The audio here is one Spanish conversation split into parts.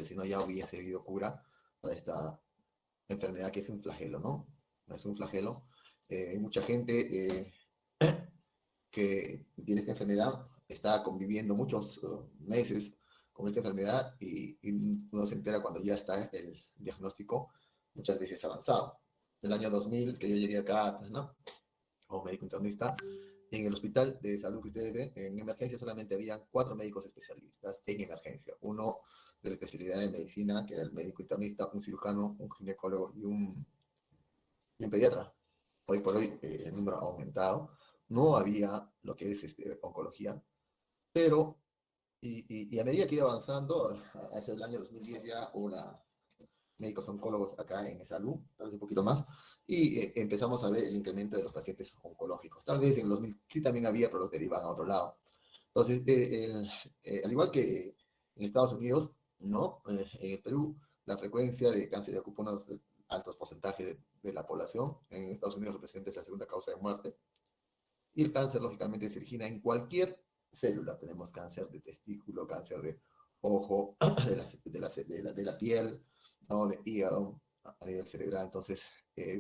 porque si no ya hubiese habido cura para esta enfermedad que es un flagelo, ¿no? Es un flagelo. Hay mucha gente que tiene esta enfermedad, está conviviendo muchos meses con esta enfermedad y uno se entera cuando ya está el diagnóstico muchas veces avanzado. En el año 2000, que yo llegué acá, pues, ¿no? Como médico internista, en el hospital de salud que ustedes ven, en emergencia solamente habían 4 médicos especialistas en emergencia. Uno de la especialidad de medicina, que era el médico internista, un cirujano, un ginecólogo y un pediatra. Hoy por hoy el número ha aumentado. No había lo que es oncología, pero y a medida que iba avanzando, hacia el año 2010 ya hubo médicos oncólogos acá en salud, tal vez un poquito más, y empezamos a ver el incremento de los pacientes oncológicos. Tal vez en el 2000 sí también había, pero los derivan a otro lado. Entonces, al igual que en Estados Unidos, ¿no? En el Perú, la frecuencia de cáncer ocupa unos altos porcentajes de la población. En Estados Unidos representa la segunda causa de muerte. Y el cáncer, lógicamente, se origina en cualquier célula. Tenemos cáncer de testículo, cáncer de ojo, de la piel, ¿no? De hígado, a nivel cerebral. Entonces,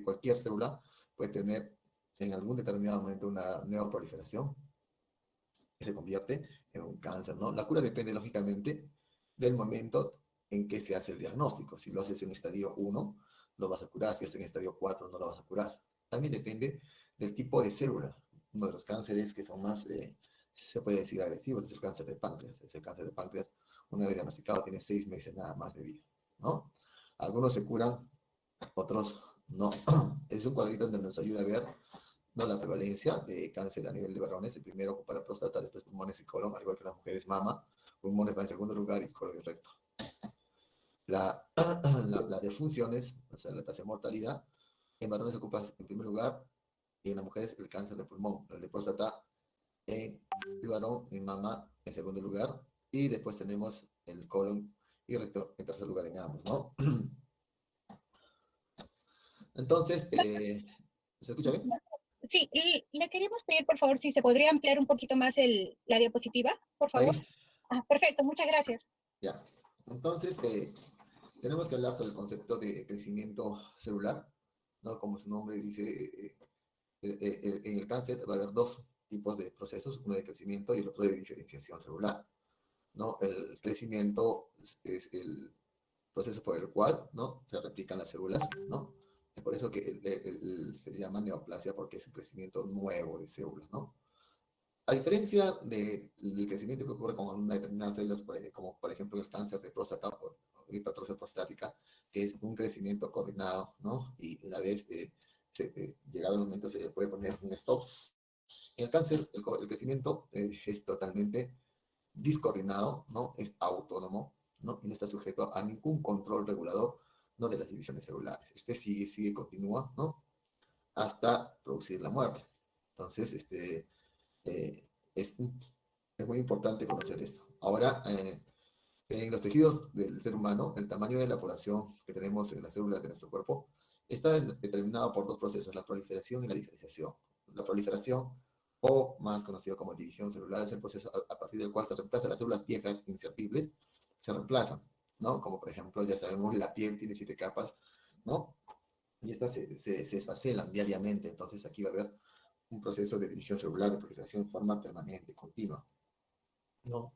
cualquier célula puede tener en algún determinado momento una neoproliferación que se convierte en un cáncer, ¿no? La cura depende, lógicamente, del momento en que se hace el diagnóstico. Si lo haces en estadio 1, lo vas a curar. Si es en estadio 4, no lo vas a curar. También depende del tipo de célula. Uno de los cánceres que son más, se puede decir, agresivos es el cáncer de páncreas. Ese cáncer de páncreas, una vez diagnosticado, tiene 6 meses nada más de vida, ¿no? Algunos se curan, otros no. Es un cuadrito donde nos ayuda a ver, ¿no?, la prevalencia de cáncer a nivel de varones. El primero ocupa la próstata, después pulmones y colon, al igual que las mujeres mama. Pulmones va en segundo lugar y colon y recto. La de funciones, o sea, la tasa de mortalidad, en varones ocupa en primer lugar y en las mujeres el cáncer de pulmón. El de próstata en el varón, en mama en segundo lugar, y después tenemos el colon y recto en tercer lugar en ambos, ¿no? Entonces, ¿se escucha bien? Sí, y le queríamos pedir, por favor, si se podría ampliar un poquito más la diapositiva, por favor. Ahí, Perfecto, muchas gracias. ya. Entonces, tenemos que hablar sobre el concepto de crecimiento celular, ¿no? Como su nombre dice, en el cáncer va a haber 2 tipos de procesos, uno de crecimiento y el otro de diferenciación celular, ¿no? El crecimiento es el proceso por el cual, ¿no?, se replican las células, ¿no? Es por eso que se llama neoplasia, porque es un crecimiento nuevo de células, ¿no? A diferencia del crecimiento que ocurre con una determinadas células, como por ejemplo el cáncer de próstata o hipertrofia prostática, que es un crecimiento coordinado, ¿no? Y una vez llegado el momento se le puede poner un stop. En el cáncer, el crecimiento es totalmente discoordinado, ¿no? Es autónomo, ¿no? Y no está sujeto a ningún control regulador, ¿no?, de las divisiones celulares. Continúa, ¿no?, hasta producir la muerte. Entonces, eh, es, es muy importante conocer esto. Ahora, en los tejidos del ser humano, el tamaño de la población que tenemos en las células de nuestro cuerpo está determinado por 2 procesos, la proliferación y la diferenciación. La proliferación, o más conocido como división celular, es el proceso a partir del cual se reemplazan las células viejas inservibles, se reemplazan, ¿no? Como por ejemplo, ya sabemos, la piel tiene 7 capas, ¿no? Y estas se esfacelan diariamente, entonces aquí va a haber un proceso de división celular, de proliferación en forma permanente, continua, ¿no?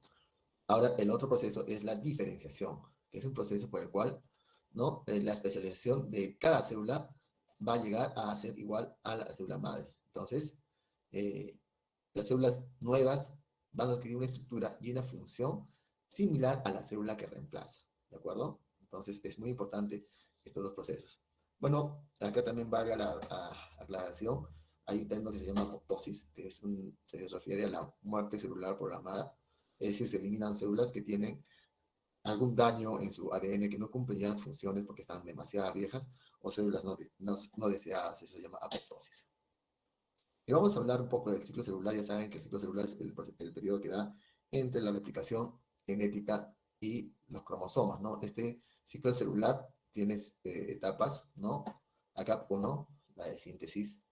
Ahora, el otro proceso es la diferenciación, que es un proceso por el cual, ¿no?, la especialización de cada célula va a llegar a ser igual a la célula madre. Entonces, eh, las células nuevas van a adquirir una estructura y una función similar a la célula que reemplaza, ¿de acuerdo? Entonces, es muy importante estos 2 procesos. Bueno, acá también valga la aclaración. Hay un término que se llama apoptosis, que se refiere a la muerte celular programada. Es decir, se eliminan células que tienen algún daño en su ADN, que no cumplen ya las funciones porque están demasiado viejas, o células no deseadas. Eso se llama apoptosis. Y vamos a hablar un poco del ciclo celular. Ya saben que el ciclo celular es el periodo que da entre la replicación genética y los cromosomas, ¿no? Este ciclo celular tiene etapas, ¿no? Acá 1, la de síntesis,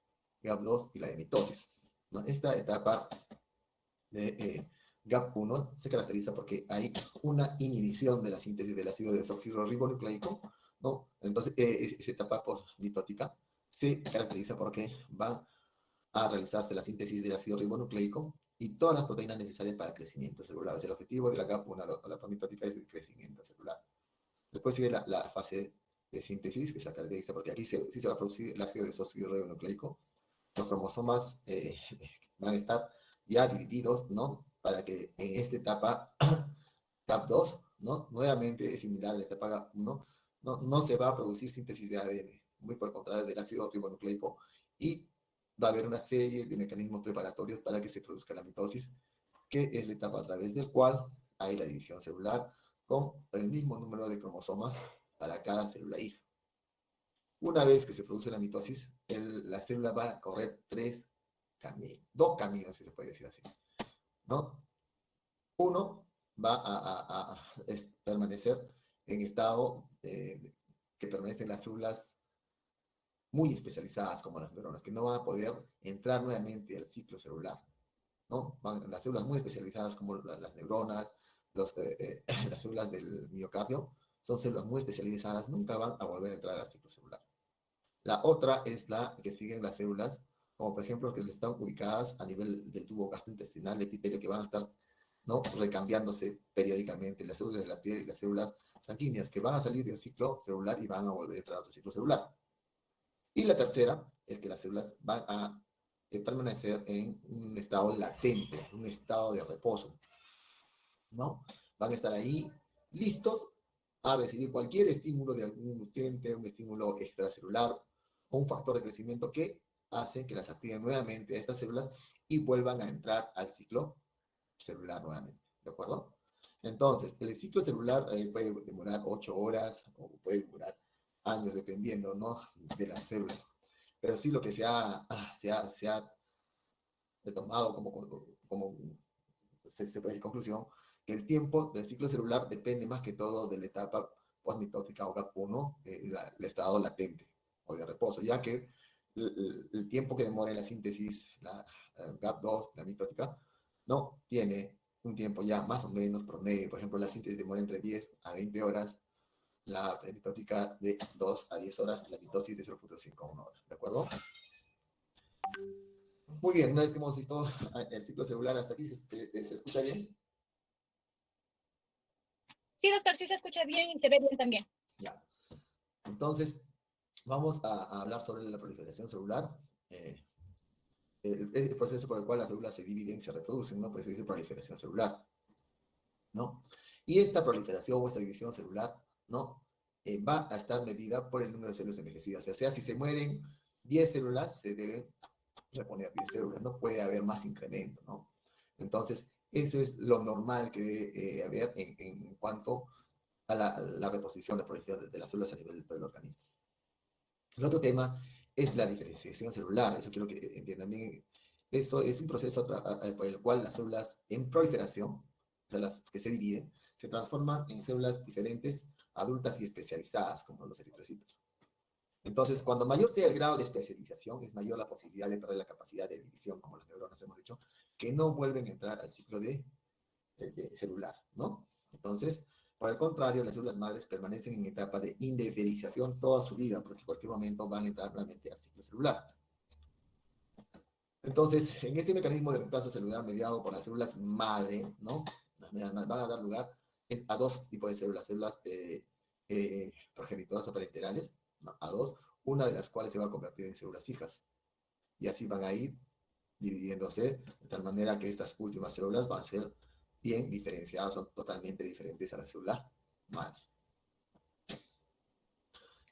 GAP2 y la de mitosis, ¿no? Esta etapa de GAP1 se caracteriza porque hay una inhibición de la síntesis del ácido desoxirribonucleico, ¿no? Entonces, esa etapa postmitótica se caracteriza porque va a realizarse la síntesis del ácido ribonucleico y todas las proteínas necesarias para el crecimiento celular. O sea, el objetivo de la GAP1 o la postmitótica es el crecimiento celular. Después sigue la fase de síntesis, que se caracteriza porque aquí sí se va a producir el ácido desoxirribonucleico. Los cromosomas van a estar ya divididos, ¿no? Para que en esta etapa GAP2, ¿no? Nuevamente es similar a la etapa GAP1, no se va a producir síntesis de ADN, muy por el contrario del ácido ribonucleico, y va a haber una serie de mecanismos preparatorios para que se produzca la mitosis, que es la etapa a través del cual hay la división celular con el mismo número de cromosomas para cada célula hija. Una vez que se produce la mitosis, la célula va a correr dos caminos, si se puede decir así, ¿no? Uno va a permanecer en estado que permanecen las células muy especializadas como las neuronas, que no van a poder entrar nuevamente al ciclo celular, ¿no? Las células muy especializadas como las neuronas, las células del miocardio, son células muy especializadas, nunca van a volver a entrar al ciclo celular. La otra es la que siguen las células, como por ejemplo que están ubicadas a nivel del tubo gastrointestinal, el epitelio, que van a estar, ¿no?, recambiándose periódicamente, las células de la piel y las células sanguíneas, que van a salir del ciclo celular y van a volver a entrar a otro ciclo celular. Y la tercera es que las células van a permanecer en un estado latente, un estado de reposo, ¿no? Van a estar ahí listos a recibir cualquier estímulo de algún nutriente, un estímulo extracelular o un factor de crecimiento que hace que las activen nuevamente a estas células y vuelvan a entrar al ciclo celular nuevamente, ¿de acuerdo? Entonces, el ciclo celular puede demorar 8 horas o puede demorar años, dependiendo, ¿no?, de las células. Pero sí, lo que se ha tomado como se puede decir conclusión, que el tiempo del ciclo celular depende más que todo de la etapa postmitótica o GAP1, el estado latente o de reposo, ya que el tiempo que demora en la síntesis, la GAP2, la mitótica, no tiene un tiempo ya más o menos promedio. Por ejemplo, la síntesis demora entre 10 a 20 horas, la premitótica de 2 a 10 horas, la mitosis de 0.5 a 1 hora, ¿de acuerdo? Muy bien, una vez que hemos visto el ciclo celular hasta aquí, ¿se escucha bien? Sí, doctor, sí se escucha bien y se ve bien también. Ya. Entonces, vamos a hablar sobre la proliferación celular. El proceso por el cual las células se dividen y se reproducen, ¿no? Pues se dice proliferación celular, ¿no? Y esta proliferación o esta división celular, ¿no?, va a estar medida por el número de células envejecidas. O sea, si se mueren 10 células, se deben reponer 10 células, no puede haber más incremento, ¿no? Entonces, eso es lo normal que debe haber en cuanto a la reposición de proliferación de las células a nivel de todo el organismo. El otro tema es la diferenciación celular. Eso quiero que entiendan bien. Eso es un proceso por el cual las células en proliferación, o sea, las que se dividen, se transforman en células diferentes, adultas y especializadas, como los eritrocitos. Entonces, cuando mayor sea el grado de especialización, es mayor la posibilidad de perder la capacidad de división, como las neuronas hemos dicho, que no vuelven a entrar al ciclo de celular, ¿no? Entonces, por el contrario, las células madres permanecen en etapa de individualización toda su vida, porque en cualquier momento van a entrar nuevamente al ciclo celular. Entonces, en este mecanismo de reemplazo celular mediado por las células madre, ¿no?, van a dar lugar a dos tipos de células, células progenitoras o parenterales, ¿no?, a dos, una de las cuales se va a convertir en células hijas. Y así van a ir dividiéndose de tal manera que estas últimas células van a ser bien diferenciadas, son totalmente diferentes a la célula madre.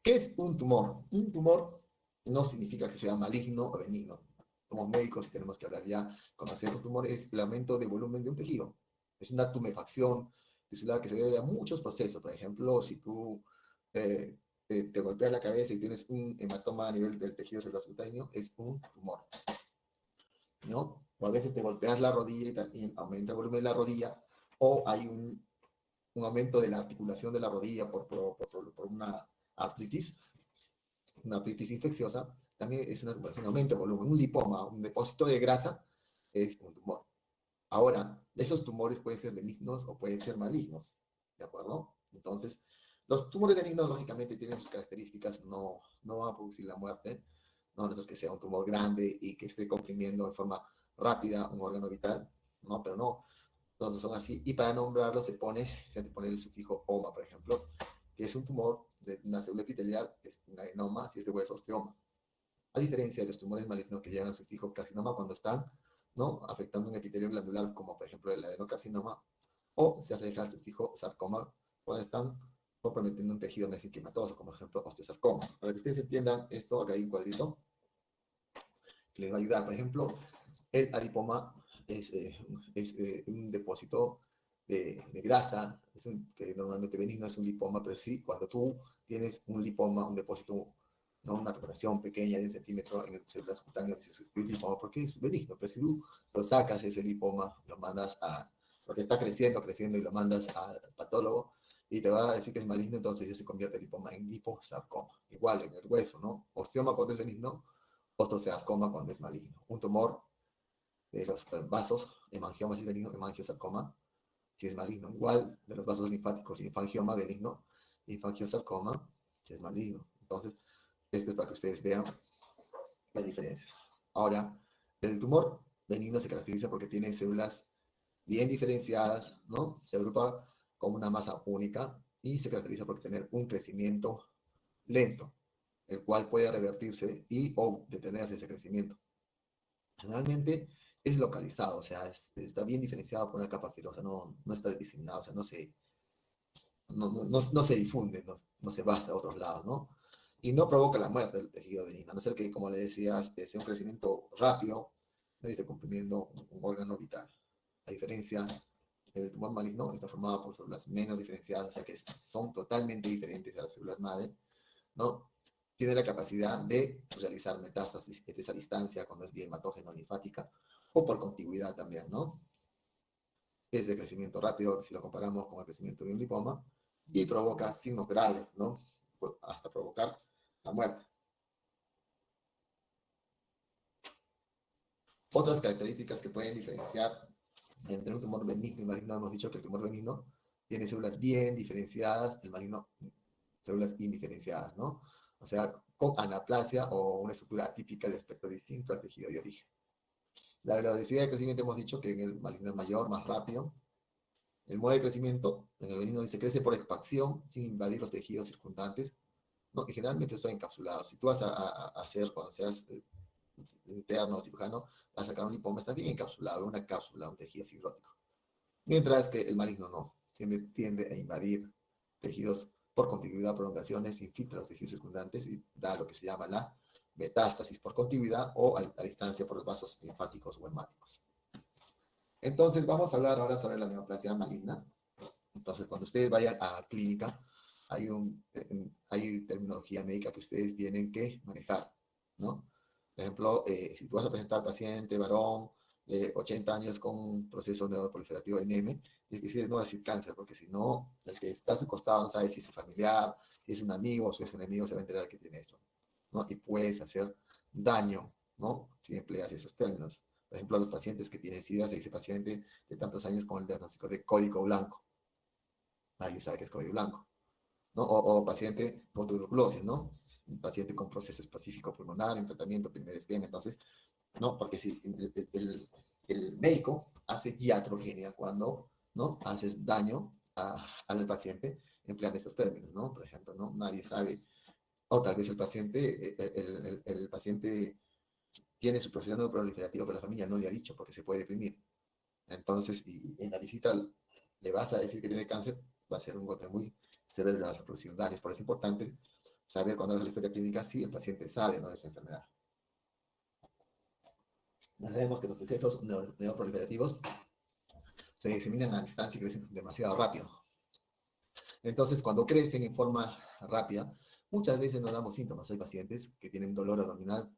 ¿Qué es un tumor? Un tumor no significa que sea maligno o benigno. Como médicos tenemos que hablar ya, conocer un tumor es el aumento de volumen de un tejido. Es una tumefacción tisular que se debe a muchos procesos. Por ejemplo, si tú te golpeas la cabeza y tienes un hematoma a nivel del tejido celular subcutáneo, es un tumor, ¿no? O a veces te golpeas la rodilla y también aumenta el volumen de la rodilla, o hay un aumento de la articulación de la rodilla por una artritis infecciosa, también es un aumento de volumen. Un lipoma, un depósito de grasa, es un tumor. Ahora, esos tumores pueden ser benignos o pueden ser malignos, ¿de acuerdo? Entonces, los tumores benignos, lógicamente, tienen sus características, no van a producir la muerte, no es que sea un tumor grande y que esté comprimiendo de forma rápida un órgano vital, no, pero no, todos son así, y para nombrarlo se te pone el sufijo oma, por ejemplo, que es un tumor de una célula epitelial, es un adenoma, si es de hueso, osteoma. A diferencia de los tumores malignos que llegan al sufijo carcinoma cuando están, ¿no?, afectando un epitelio glandular, como por ejemplo el adenocarcinoma, o se refleja al sufijo sarcoma cuando están comprometiendo un tejido mesenquimatoso, como por ejemplo osteosarcoma. Para que ustedes entiendan esto, acá hay un cuadrito que les va a ayudar. Por ejemplo, el adipoma es un depósito de grasa, que normalmente benigno es un lipoma, pero sí, cuando tú tienes un lipoma, un depósito, ¿no?, una perforación pequeña de 1 centímetro en el células cutáneas, dices, es lipoma porque es benigno, pero si tú lo sacas ese lipoma, lo mandas porque está creciendo y lo mandas al patólogo, y te va a decir que es maligno, entonces ya se convierte el lipoma en liposarcoma. Igual en el hueso, ¿no? Osteoma cuando es benigno, osteosarcoma cuando es maligno. Un tumor de los vasos, hemangioma si es benigno, hemangiosarcoma si es maligno. Igual de los vasos linfáticos, linfangioma benigno, linfangiosarcoma si es maligno. Entonces, esto es para que ustedes vean las diferencias. Ahora, el tumor benigno se caracteriza porque tiene células bien diferenciadas, ¿no? Se agrupa como una masa única y se caracteriza por tener un crecimiento lento, el cual puede revertirse y o detenerse ese crecimiento. Generalmente es localizado, o sea, está bien diferenciado por una capa fibrosa, no está diseminado, o sea, no se difunde, no se basa a otros lados, ¿no? Y no provoca la muerte del tejido benigno, a no ser que, como le decías, sea un crecimiento rápido, ¿no?, y esté comprimiendo un órgano vital. A diferencia, el tumor maligno está formado por células menos diferenciadas, o sea que son totalmente diferentes a las células madre, ¿no? Tiene la capacidad de realizar metástasis de esa distancia cuando es vía hematógeno linfática o por contigüidad también, ¿no? Es de crecimiento rápido si lo comparamos con el crecimiento de un lipoma y provoca signos graves, ¿no? Hasta provocar la muerte. Otras características que pueden diferenciar entre un tumor benigno y maligno, hemos dicho que el tumor benigno tiene células bien diferenciadas, el maligno células indiferenciadas, ¿no? O sea, con anaplasia o una estructura atípica de aspecto distinto al tejido de origen. La velocidad de crecimiento hemos dicho que en el maligno es mayor, más rápido. El modo de crecimiento en el benigno dice crece por expansión sin invadir los tejidos circundantes, ¿no? Y generalmente son encapsulados. Si tú vas a hacer, cuando seas interno o cirujano, vas a sacar un lipoma, está bien encapsulado, una cápsula, un tejido fibrótico. Mientras que el maligno no, siempre tiende a invadir tejidos por contigüidad, prolongaciones, infiltra los tejidos circundantes y da lo que se llama la metástasis por contigüidad o a distancia por los vasos linfáticos o hemáticos. Entonces, vamos a hablar ahora sobre la neoplasia maligna. Entonces, cuando ustedes vayan a clínica, hay terminología médica que ustedes tienen que manejar, ¿no? Por ejemplo, si tú vas a presentar al paciente varón de 80 años con un proceso neuroproliferativo NM, es que si no va a decir cáncer, porque si no, el que está a su costado no sabe si es su familiar, si es un amigo o si es un enemigo, se va a enterar que tiene esto, ¿no? Y puedes hacer daño, ¿no?, si empleas esos términos. Por ejemplo, a los pacientes que tienen SIDA, se dice paciente de tantos años con el diagnóstico de código blanco. Nadie sabe qué es código blanco, ¿no? O paciente con tuberculosis, ¿no? Un paciente con proceso específico pulmonar en tratamiento, primer esquema. Entonces, no, porque si el médico hace iatrogenia cuando, ¿no?, haces daño al paciente empleando estos términos, ¿no? Por ejemplo, ¿no?, nadie sabe, o tal vez el paciente tiene su proceso neuroproliferativo, pero la familia no le ha dicho porque se puede deprimir. Entonces, y en la visita le vas a decir que tiene cáncer, va a ser un golpe muy severo, le vas a producir daños. Por eso es importante saber cuando es la historia clínica si el paciente sabe, ¿no?, de su enfermedad. Sabemos que los procesos neuroproliferativos se diseminan a distancia y crecen demasiado rápido. Entonces, cuando crecen en forma rápida, muchas veces no damos síntomas. Hay pacientes que tienen dolor abdominal,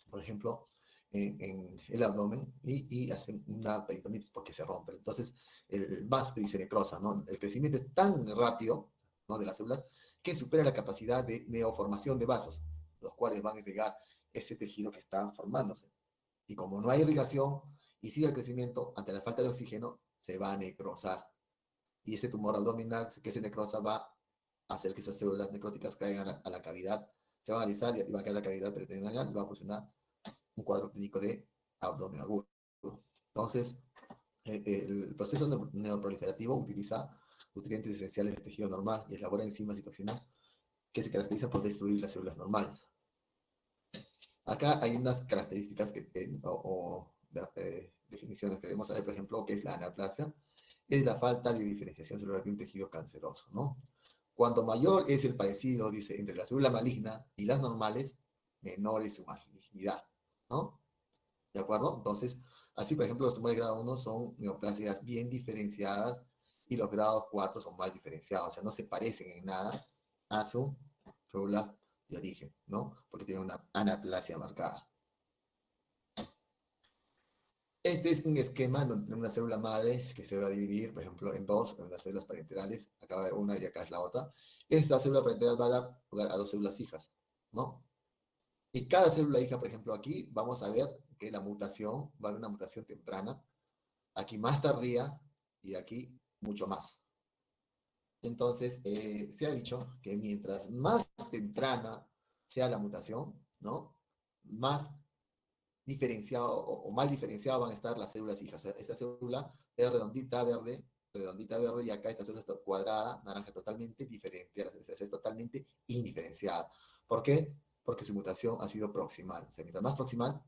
por ejemplo, en el abdomen y hacen una peritonitis porque se rompe. Entonces, el vaso se necrosa, ¿no? El crecimiento es tan rápido, ¿no?, de las células que supera la capacidad de neoformación de vasos, los cuales van a irrigar ese tejido que está formándose. Y como no hay irrigación y sigue el crecimiento, ante la falta de oxígeno, se va a necrosar. Y este tumor abdominal que se necrosa va a hacer que esas células necróticas caigan a la cavidad, se van a alisar y va a caer la cavidad peritoneal y va a funcionar un cuadro clínico de abdomen agudo. Entonces, el proceso neoproliferativo utiliza nutrientes esenciales del tejido normal y elabora enzimas y toxinas que se caracterizan por destruir las células normales. Acá hay unas características definiciones que debemos saber, por ejemplo, que es la anaplasia, es la falta de diferenciación celular de un tejido canceroso, ¿no? Cuanto mayor es el parecido, dice, entre la célula maligna y las normales, menor es su malignidad, ¿no? ¿De acuerdo? Entonces, así, por ejemplo, los tumores de grado 1 son neoplasias bien diferenciadas y los grados 4 son mal diferenciados, o sea, no se parecen en nada a su célula de origen, ¿no? Porque tienen una anaplasia marcada. Este es un esquema donde una célula madre que se va a dividir, por ejemplo, en dos, en las células parenterales, acá va a haber una y acá es la otra. Esta célula parenteral va a dar lugar a dos células hijas, ¿no? Y cada célula hija, por ejemplo, aquí vamos a ver que la mutación va a haber una mutación temprana, aquí más tardía y aquí mucho más. Entonces, se ha dicho que mientras más temprana sea la mutación, ¿no? Más diferenciado o mal diferenciado van a estar las células hijas. Esta célula es redondita verde, y acá esta célula está cuadrada, naranja, totalmente diferente. Es totalmente indiferenciada. ¿Por qué? Porque su mutación ha sido proximal. O sea, mientras más proximal,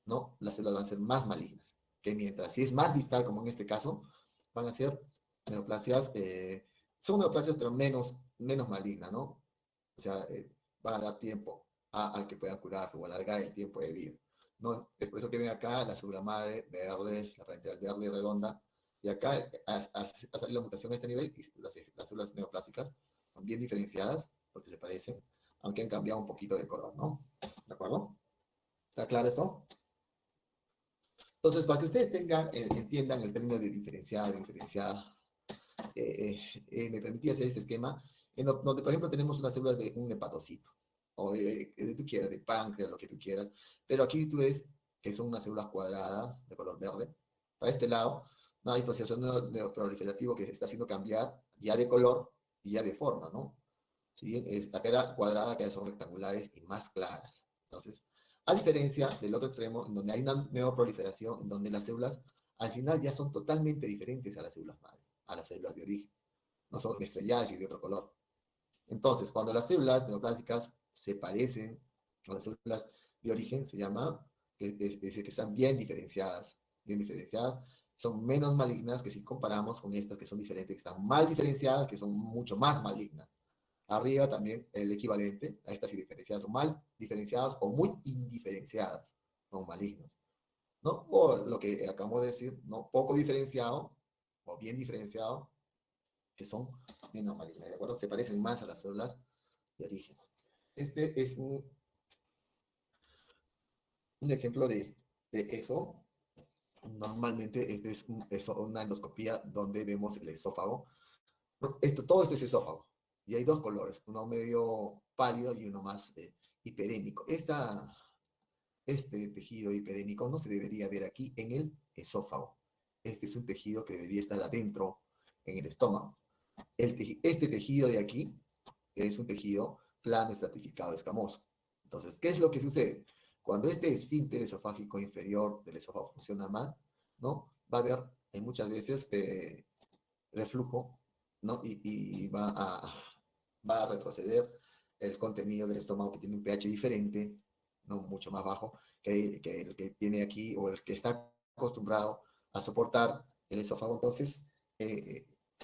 ¿no? Las células van a ser más malignas. Que mientras si es más distal, como en este caso, van a ser neoplasias, son neoplasias pero menos malignas, ¿no? O sea, van a dar tiempo al que puedan curarse o alargar el tiempo de vida. ¿No? Es por eso que ven acá la célula madre verde, la parenteral verde y redonda, y acá ha salido la mutación a este nivel y las células neoplásicas son bien diferenciadas porque se parecen, aunque han cambiado un poquito de color, ¿no? ¿De acuerdo? ¿Está claro esto? Entonces, para que ustedes entiendan el término de diferenciada, me permití hacer este esquema, donde, por ejemplo, tenemos unas células de un hepatocito, o de tú quieras, de páncreas, lo que tú quieras, pero aquí tú ves que son unas células cuadradas de color verde. Para este lado, no hay proceso neoproliferativo que está haciendo cambiar ya de color y ya de forma, ¿no? Si bien acá era cuadrada, acá son rectangulares y más claras. Entonces, a diferencia del otro extremo, en donde hay una neoproliferación, en donde las células al final ya son totalmente diferentes a las células madre, a las células de origen. No son estrelladas y de otro color. Entonces, cuando las células neoplásicas se parecen a las células de origen, se llama que están bien diferenciadas, son menos malignas que si comparamos con estas que son diferentes, que están mal diferenciadas, que son mucho más malignas. Arriba también el equivalente a estas indiferenciadas o mal diferenciadas o muy indiferenciadas, son malignos, ¿no? O lo que acabamos de decir, ¿no? Poco diferenciado o bien diferenciado, que son menos malignas, ¿de acuerdo? Se parecen más a las células de origen. Este es un ejemplo de eso. Normalmente este es una endoscopía donde vemos el esófago. Todo esto es esófago. Y hay dos colores, uno medio pálido y uno más hiperémico. Este tejido hiperémico no se debería ver aquí en el esófago. Este es un tejido que debería estar adentro, en el estómago. Este tejido de aquí es un tejido plano, estratificado, escamoso. Entonces, ¿qué es lo que sucede? Cuando este esfínter esofágico inferior del esófago funciona mal, ¿no? Va a haber muchas veces reflujo, ¿no? Y va a retroceder el contenido del estómago que tiene un pH diferente, ¿no? Mucho más bajo que el que tiene aquí o el que está acostumbrado a soportar el esófago. Entonces,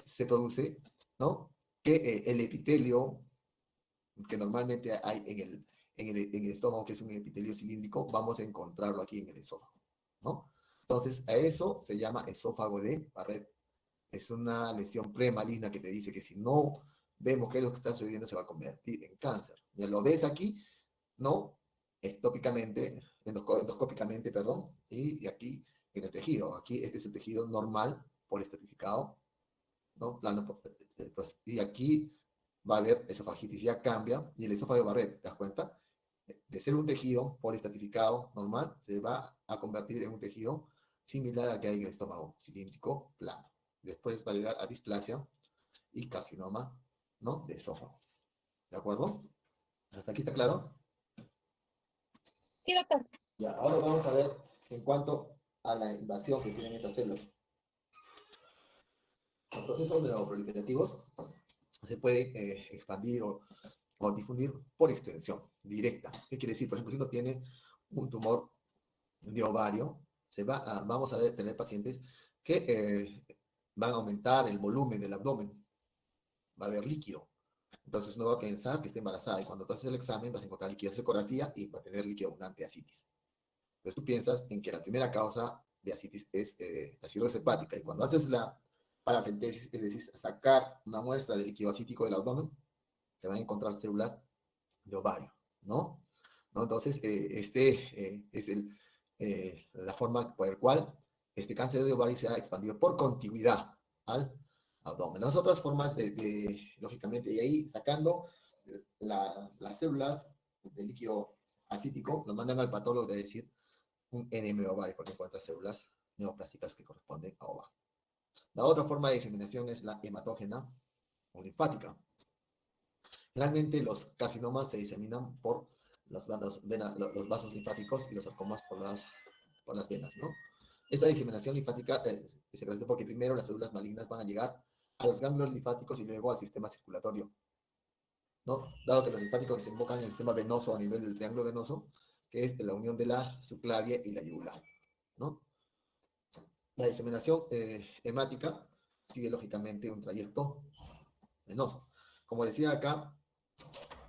se produce, ¿no? Que el epitelio que normalmente hay en el estómago, que es un epitelio cilíndrico, vamos a encontrarlo aquí en el esófago, ¿no? Entonces, a eso se llama esófago de Barrett. Es una lesión premaligna que te dice que si no vemos qué es lo que está sucediendo, se va a convertir en cáncer. Ya lo ves aquí, ¿no? Endoscópicamente, perdón, y aquí en el tejido. Aquí este es el tejido normal, poliestratificado, ¿no? Plano, y aquí va a haber esofagitis, ya cambia, y el esófago de Barrett, ¿te das cuenta? De ser un tejido poliestratificado normal, se va a convertir en un tejido similar al que hay en el estómago cilíndrico plano. Después va a llegar a displasia y carcinoma, ¿no? De esófago. ¿De acuerdo? ¿Hasta aquí está claro? Sí, doctor. Ya, ahora vamos a ver en cuanto a la invasión que tienen estas células. Los procesos neoproliferativos se pueden expandir o difundir por extensión directa. ¿Qué quiere decir? Por ejemplo, si uno tiene un tumor de ovario, vamos a tener pacientes que van a aumentar el volumen del abdomen, va a haber líquido. Entonces uno va a pensar que está embarazada y cuando tú haces el examen vas a encontrar líquido de ecografía y va a tener líquido abundante de ascitis. Entonces tú piensas en que la primera causa de ascitis es la cirrosis hepática y cuando haces la paracentesis, es decir, sacar una muestra de líquido acítico del abdomen, se van a encontrar células de ovario, ¿no? ¿No? Entonces, es la forma por la cual este cáncer de ovario se ha expandido por contigüidad al abdomen. Las otras formas lógicamente, y ahí sacando las células de líquido acítico, lo mandan al patólogo de decir un NM ovario, porque encuentra células neoplásticas que corresponden a ovario. La otra forma de diseminación es la hematógena o linfática. Generalmente los carcinomas se diseminan por los vasos linfáticos y los sarcomas por las venas, ¿no? Esta diseminación linfática se realiza porque primero las células malignas van a llegar a los ganglios linfáticos y luego al sistema circulatorio, ¿no? Dado que los linfáticos desembocan en el sistema venoso a nivel del triángulo venoso, que es la unión de la subclavia y la yugular, ¿no? La diseminación hemática sigue lógicamente un trayecto venoso. Como decía acá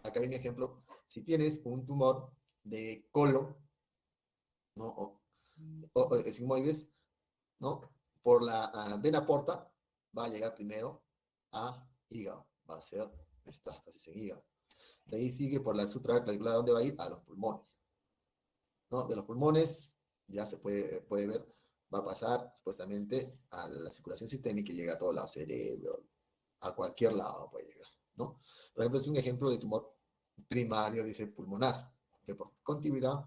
hay un ejemplo. Si tienes un tumor de colon, ¿no? o sigmoides, ¿no? Por la vena porta, va a llegar primero a hígado. Va a ser metástasis en hígado. De ahí sigue por la supraclavicular, ¿dónde va a ir? A los pulmones, ¿no? De los pulmones, ya se puede ver, va a pasar supuestamente a la circulación sistémica y llega a todo el cerebro, a cualquier lado puede llegar, ¿no? Por ejemplo, es un ejemplo de tumor primario, dice pulmonar, que por contigüidad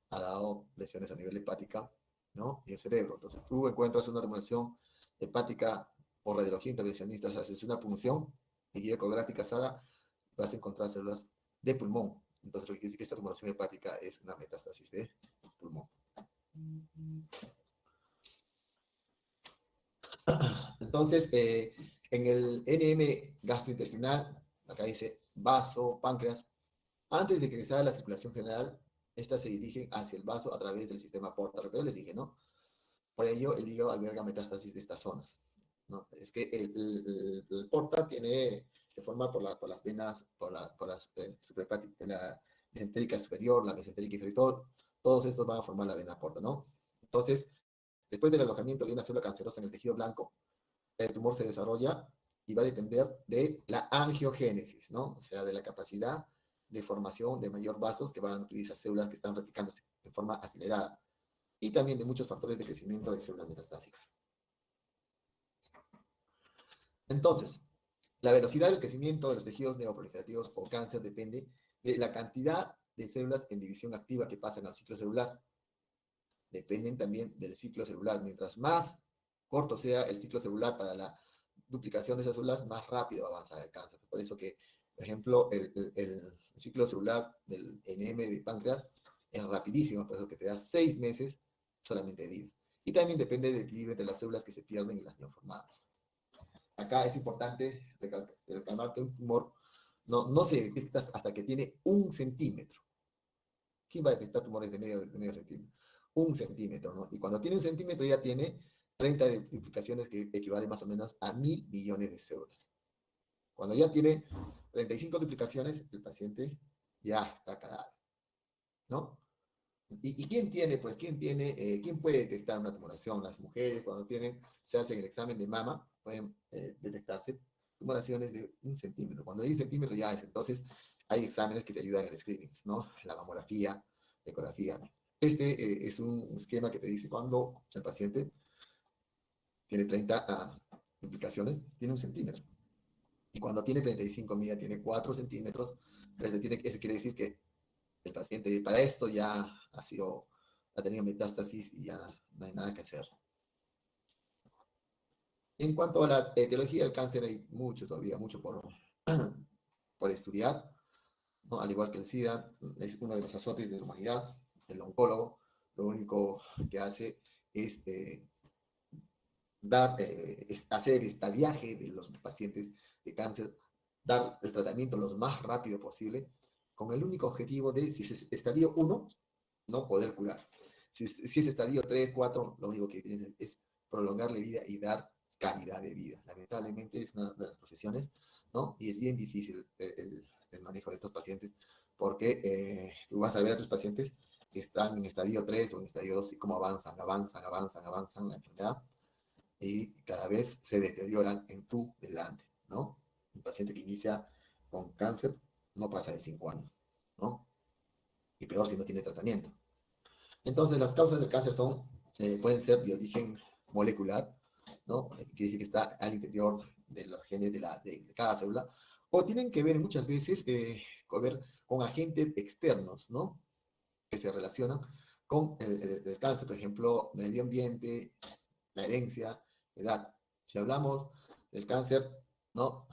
ha dado lesiones a nivel hepática, ¿no? Y el cerebro. Entonces tú encuentras una remodelación hepática por radiología intervencionista, o sea, haces una punción y guía ecográfica SARA, vas a encontrar células de pulmón. Entonces lo que quiere decir que esta remodelación hepática es una metástasis de pulmón. Entonces, en el NM gastrointestinal, acá dice vaso, páncreas, antes de ingresar a la circulación general, estas se dirigen hacia el vaso a través del sistema porta, lo que yo les dije, ¿no? Por ello, el hígado alberga metástasis de estas zonas, ¿no? Es que el porta se forma por las venas, por las la mesentérica superior, la mesentérica inferior, todos estos van a formar la vena porta, ¿no? Entonces, después del alojamiento de una célula cancerosa en el tejido blanco, el tumor se desarrolla y va a depender de la angiogénesis, ¿no? O sea, de la capacidad de formación de mayor vasos que van a utilizar células que están replicándose en forma acelerada y también de muchos factores de crecimiento de células metastásicas. Entonces, la velocidad del crecimiento de los tejidos neoproliferativos o cáncer depende de la cantidad de células en división activa que pasan al ciclo celular. Dependen también del ciclo celular. Mientras más corto sea el ciclo celular para la duplicación de esas células, más rápido avanza el cáncer. Por eso que, por ejemplo, el ciclo celular del NM de páncreas es rapidísimo, por eso que te da 6 meses solamente de vida. Y también depende del equilibrio de las células que se pierden y las neoformadas. Acá es importante recalcar que un tumor no se detecta hasta que tiene 1 centímetro. ¿Quién va a detectar tumores de medio centímetro? 1 centímetro, ¿no? Y cuando tiene 1 centímetro ya tiene 30 duplicaciones que equivalen más o menos a 1.000 millones de células. Cuando ya tiene 35 duplicaciones, el paciente ya está cadáver, ¿no? ¿Y quién tiene, pues, quién puede detectar una tumoración? Las mujeres, cuando se hacen el examen de mama, pueden detectarse tumoraciones de 1 centímetro. Cuando hay 1 centímetro ya es, entonces hay exámenes que te ayudan en el screening, ¿no? La mamografía, la ecografía. Este es un esquema que te dice cuando el paciente tiene 30 duplicaciones, tiene 1 centímetro. Y cuando tiene 35, mira, tiene 4 centímetros, eso quiere decir que el paciente para esto ya ha sido ha tenido metástasis y ya no hay nada que hacer. En cuanto a la etiología del cáncer, hay mucho todavía, mucho por estudiar, ¿no? Al igual que el SIDA, es uno de los azotes de la humanidad. El oncólogo lo único que hace es hacer estadiaje de los pacientes de cáncer, dar el tratamiento lo más rápido posible, con el único objetivo de, si es estadio 1, no poder curar. Si es estadio 3, 4, lo único que tienes es prolongar la vida y dar calidad de vida. Lamentablemente es una de las profesiones, ¿no? Y es bien difícil el manejo de estos pacientes, porque tú vas a ver a tus pacientes que están en estadio 3 o en estadio 2 y cómo avanzan la enfermedad, y cada vez se deterioran en tu delante, ¿no? Un paciente que inicia con cáncer no pasa de 5 años, ¿no? Y peor si no tiene tratamiento. Entonces, las causas del cáncer pueden ser de origen molecular, ¿no? Quiere decir que está al interior de los genes de cada célula, o tienen que ver muchas veces con agentes externos, ¿no? Que se relacionan con el cáncer, por ejemplo, medio ambiente, la herencia, edad. Si hablamos del cáncer, ¿no?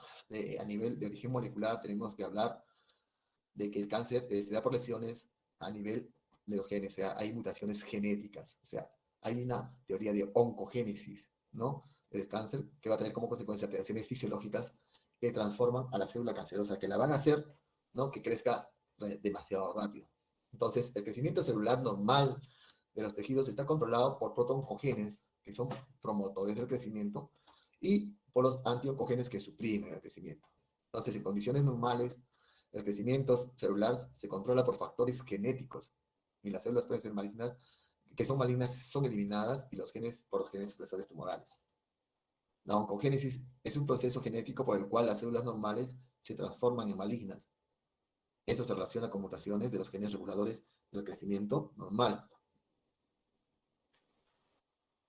A nivel de origen molecular, tenemos que hablar de que el cáncer se da por lesiones a nivel de los genes, o sea, hay mutaciones genéticas, o sea, hay una teoría de oncogénesis, ¿no? Del cáncer que va a tener como consecuencia alteraciones fisiológicas que transforman a la célula cancerosa, que la van a hacer, ¿no? Que crezca demasiado rápido. Entonces, el crecimiento celular normal de los tejidos está controlado por protooncogenes, que son promotores del crecimiento, y por los antioncogenes que suprimen el crecimiento. Entonces, en condiciones normales, el crecimiento celular se controla por factores genéticos, y las células pueden ser malignas, que son malignas, son eliminadas, y los genes por los genes supresores tumorales. La oncogénesis es un proceso genético por el cual las células normales se transforman en malignas. Esto se relaciona con mutaciones de los genes reguladores del crecimiento normal.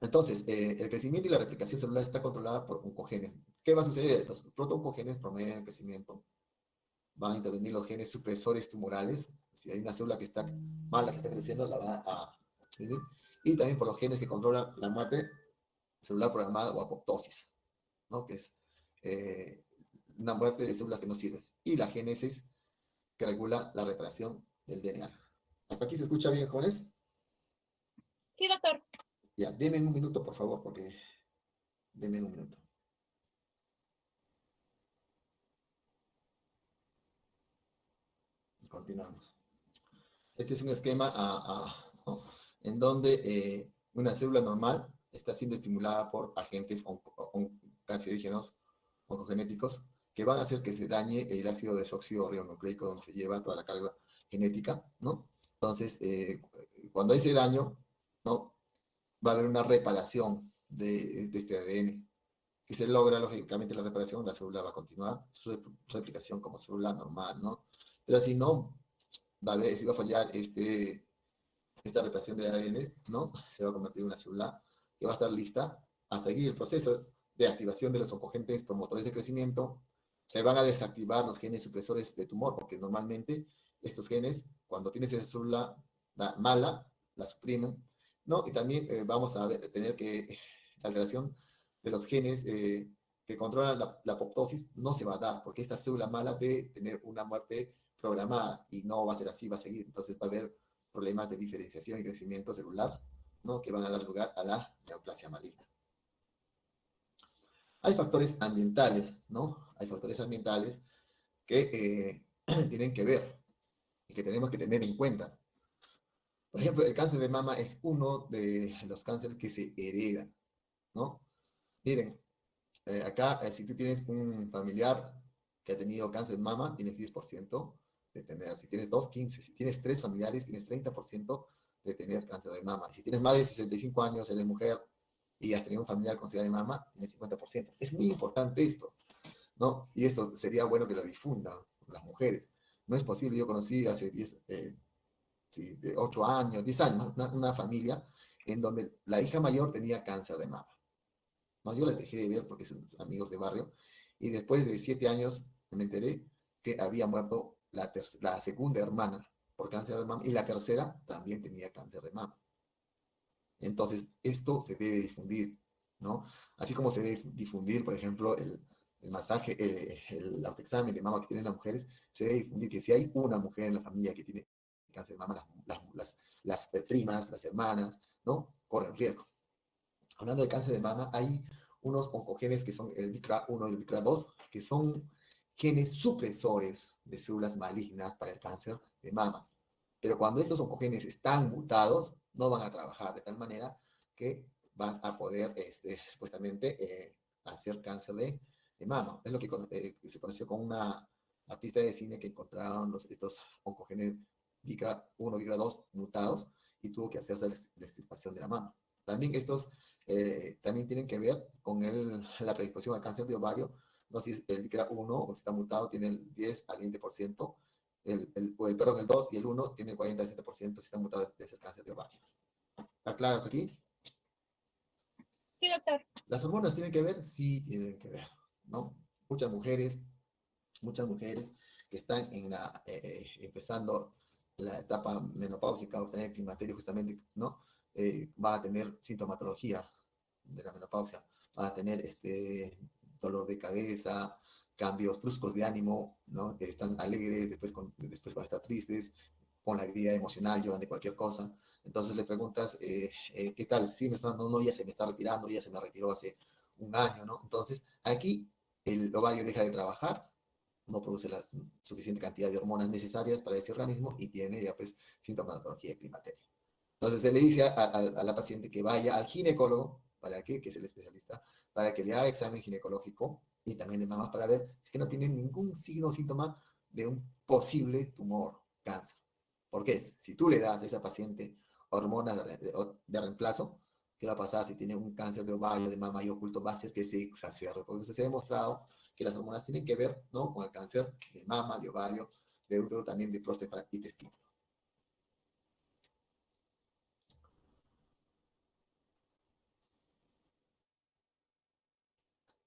Entonces, el crecimiento y la replicación celular está controlada por oncogenes. ¿Qué va a suceder? Los protooncogenes promueven el crecimiento. Van a intervenir los genes supresores tumorales. Si hay una célula que está mala, que está creciendo, la va a exprimir. Y también por los genes que controlan la muerte celular programada o apoptosis, ¿no? Que es una muerte de células que no sirven. Y la génesis, que regula la reparación del DNA. ¿Hasta aquí se escucha bien, jóvenes? Sí, doctor. Ya, denme un minuto, por favor, porque... Denme un minuto. Continuamos. Este es un esquema ¿no? En donde una célula normal está siendo estimulada por agentes cancerígenos, oncogenéticos, que van a hacer que se dañe el ácido desoxirribonucleico, donde se lleva toda la carga genética, ¿no? Entonces, cuando hay ese daño, ¿no? Va a haber una reparación de este ADN. Si se logra, lógicamente, la reparación, la célula va a continuar su replicación como célula normal, ¿no? Pero si no, si va a fallar esta reparación de ADN, ¿no? Se va a convertir en una célula que va a estar lista a seguir el proceso de activación de los oncogentes promotores de crecimiento. Se van a desactivar los genes supresores de tumor, porque normalmente estos genes, cuando tienes esa célula mala, la suprimen, ¿no? Y también vamos a tener que la alteración de los genes que controlan la apoptosis no se va a dar, porque esta célula mala debe tener una muerte programada, y no va a ser así, va a seguir. Entonces va a haber problemas de diferenciación y crecimiento celular, ¿no? Que van a dar lugar a la neoplasia maligna. Hay factores ambientales, ¿no? Hay factores ambientales que tienen que ver y que tenemos que tener en cuenta. Por ejemplo, el cáncer de mama es uno de los cánceres que se heredan, ¿no? Miren, acá, si tú tienes un familiar que ha tenido cáncer de mama, tienes 10% de tener. Si tienes 2, 15. Si tienes 3 familiares, tienes 30% de tener cáncer de mama. Si tienes más de 65 años, eres mujer y has tenido un familiar con cáncer de mama, tienes 50%. Es muy importante esto, ¿no? Y esto sería bueno que lo difundan las mujeres. No es posible, yo conocí hace 8 años, 10 años, una familia en donde la hija mayor tenía cáncer de mama. No, yo les dejé de ver porque son amigos de barrio, y después de 7 años me enteré que había muerto la segunda hermana por cáncer de mama, y la tercera también tenía cáncer de mama. Entonces, esto se debe difundir, ¿no? Así como se debe difundir, por ejemplo, el masaje, el autoexamen de mama que tienen las mujeres, se debe difundir que si hay una mujer en la familia que tiene cáncer de mama, las primas, las hermanas, ¿no? Corren riesgo. Hablando de cáncer de mama, hay unos oncogenes que son el BICRA1 y el BICRA2, que son genes supresores de células malignas para el cáncer de mama. Pero cuando estos oncogenes están mutados, no van a trabajar de tal manera que van a poder, supuestamente, hacer cáncer de mama. Es lo que se conoció con una artista de cine que encontraron estos oncogenes BICRA1, BICRA2 mutados y tuvo que hacerse la extirpación de la mama. También estos también tienen que ver con la predisposición al cáncer de ovario. No sé si el BICRA1 o si está mutado tiene el 10 al 20%, perdón, el 2 y el 1 tiene el 47% si está mutado desde el cáncer de ovario. ¿Está claro hasta aquí? Sí, doctor. ¿Las hormonas tienen que ver? Sí, tienen que ver, ¿no? Muchas mujeres que están empezando la etapa menopáusica o están en el climaterio justamente, ¿no? Van a tener sintomatología de la menopausia, van a tener dolor de cabeza, cambios bruscos de ánimo, ¿no? Están alegres, después van a estar tristes, con la vida emocional, lloran de cualquier cosa. Entonces le preguntas, ¿qué tal? Sí, no, ya se me está retirando, ya se me retiró hace un año, ¿no? Entonces, aquí el ovario deja de trabajar, no produce la suficiente cantidad de hormonas necesarias para ese organismo y tiene ya pues sintomatología climateria. Entonces se le dice a la paciente que vaya al ginecólogo, ¿para qué? Que es el especialista, para que le haga examen ginecológico y también de mamas para ver si no tiene ningún signo o síntoma de un posible tumor, cáncer. Porque si tú le das a esa paciente hormonas de reemplazo, ¿qué va a pasar si tiene un cáncer de ovario, de mama y oculto? Va a ser que se exacerbe. Porque eso se ha demostrado que las hormonas tienen que ver, ¿no?, con el cáncer de mama, de ovario, de útero, también de próstata y testículo.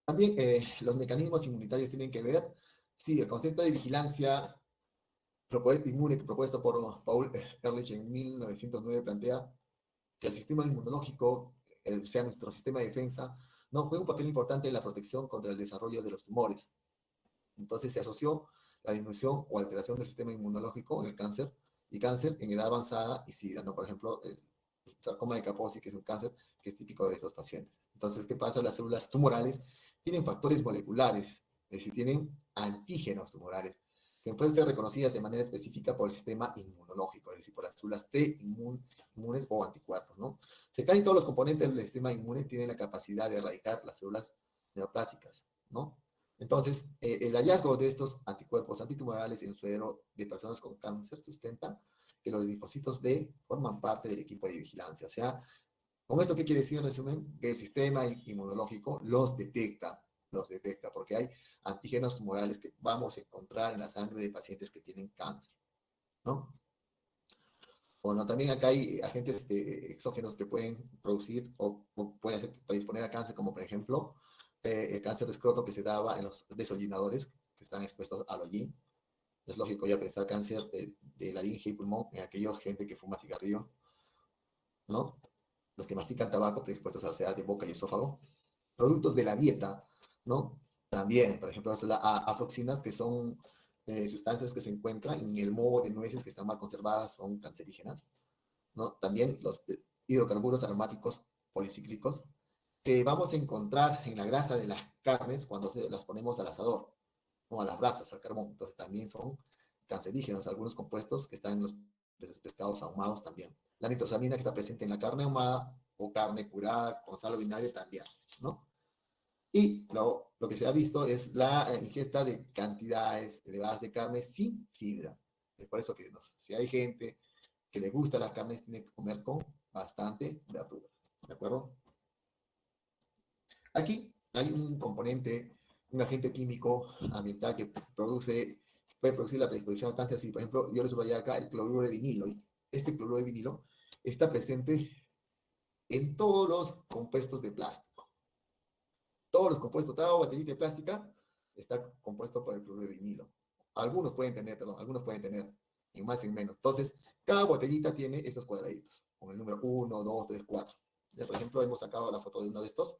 También los mecanismos inmunitarios tienen que ver. Sí, el concepto de vigilancia inmune propuesto por Paul Ehrlich en 1909 plantea que el sistema inmunológico, o sea, nuestro sistema de defensa, no juega un papel importante en la protección contra el desarrollo de los tumores. Entonces se asoció la disminución o alteración del sistema inmunológico en el cáncer y cáncer en edad avanzada y SIDA, ¿no? Por ejemplo, el sarcoma de Kaposi, que es un cáncer que es típico de estos pacientes. Entonces, ¿qué pasa? Las células tumorales tienen factores moleculares, es decir, tienen antígenos tumorales, que pueden ser reconocidas de manera específica por el sistema inmunológico, es decir, por las células T inmunes o anticuerpos, ¿no? Casi todos los componentes del sistema inmune tienen la capacidad de erradicar las células neoplásicas, ¿no? Entonces, el hallazgo de estos anticuerpos antitumorales en suero de personas con cáncer sustenta que los linfocitos B forman parte del equipo de vigilancia. O sea, ¿con esto qué quiere decir en resumen? Que el sistema inmunológico los detecta, porque hay antígenos tumorales que vamos a encontrar en la sangre de pacientes que tienen cáncer, ¿no? Bueno, también acá hay agentes exógenos que pueden producir o pueden hacer predisponer a cáncer, como por ejemplo el cáncer de escroto que se daba en los deshollinadores que están expuestos al hollín. Es lógico ya pensar cáncer de laringe y pulmón en aquella gente que fuma cigarrillo, ¿no? Los que mastican tabaco predispuestos a ulceras de boca y esófago. Productos de la dieta, ¿no? También, por ejemplo, las afloxinas, que son sustancias que se encuentran en el moho de nueces que están mal conservadas, son cancerígenas, ¿no? También los hidrocarburos aromáticos policíclicos que vamos a encontrar en la grasa de las carnes cuando las ponemos al asador, o a las brasas, al carbón. Entonces también son cancerígenos, algunos compuestos que están en los pescados ahumados también. La nitrosamina que está presente en la carne ahumada o carne curada con sal o vinagre también, ¿no? Y lo que se ha visto es la ingesta de cantidades elevadas de carne sin fibra. Es por eso que si hay gente que le gusta las carnes, tiene que comer con bastante verdura. ¿De acuerdo? Aquí hay un componente, un agente químico ambiental que puede producir la predisposición al cáncer. Así, por ejemplo, yo les subrayé acá el cloruro de vinilo. Este cloruro de vinilo está presente en todos los compuestos de plástico. Todos los compuestos, toda botellita de plástica está compuesto por el cloruro de vinilo. Algunos pueden tener, en más y en menos. Entonces, cada botellita tiene estos cuadraditos, con el número 1, 2, 3, 4. Ya, por ejemplo, hemos sacado la foto de uno de estos,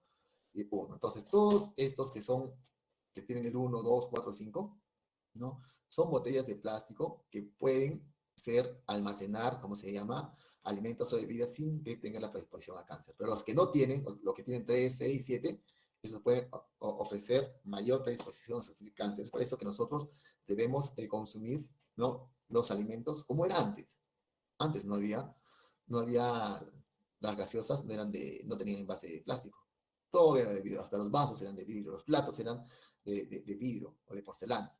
y uno. Entonces, todos estos que tienen el 1, 2, 4, 5, ¿no? Son botellas de plástico que pueden ser almacenar, como se llama, alimentos o bebidas sin que tengan la predisposición a cáncer. Pero los que no tienen, los que tienen 3, 6, 7, esos pueden ofrecer mayor predisposición a sufrir cáncer. Es por eso que nosotros debemos consumir, ¿no?, los alimentos como era antes. Antes no había las gaseosas, no tenían envase de plástico. Todo era de vidrio, hasta los vasos eran de vidrio, los platos eran de vidrio o de porcelana.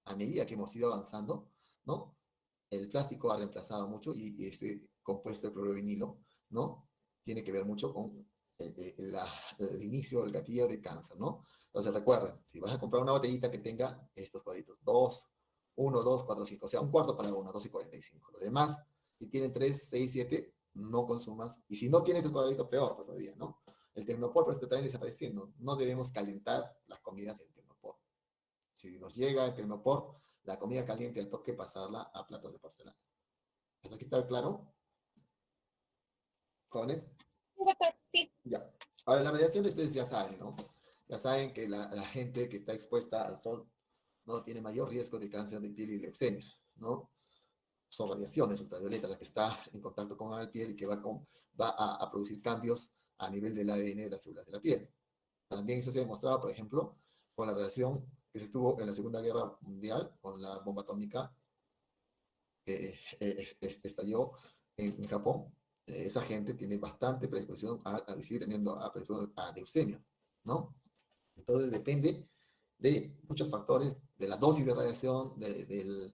A medida que hemos ido avanzando, ¿no?, el plástico ha reemplazado mucho y este compuesto de clorovinilo, ¿no?, tiene que ver mucho con el inicio, el gatillo de cáncer, ¿no? Entonces recuerden, si vas a comprar una botellita que tenga estos cuadritos, 2, 1, 2, 4, 5, o sea, un cuarto para uno, 2 y 45. Los demás, si tienen 3, 6, 7, no consumas. Y si no tienen tus cuadritos, peor pues, todavía, ¿no? El Tecnopor, pero está también desapareciendo. No debemos calentar las comidas en Tecnopor. Si nos llega el Tecnopor, la comida caliente al toque pasarla a platos de porcelana. ¿Eso aquí está claro? ¿Jóvenes? Doctor, sí. Ya. Ahora, la radiación ustedes ya saben, ¿no? Ya saben que la gente que está expuesta al sol no tiene mayor riesgo de cáncer de piel y leucemia, ¿no? Son radiaciones ultravioletas las que está en contacto con la piel y que va a producir cambios a nivel del ADN de las células de la piel. También eso se ha demostrado, por ejemplo, con la radiación que se tuvo en la Segunda Guerra Mundial, con la bomba atómica que estalló en Japón. Esa gente tiene bastante predisposición a seguir teniendo a leucemia, ¿no? Entonces depende de muchos factores, de la dosis de radiación, del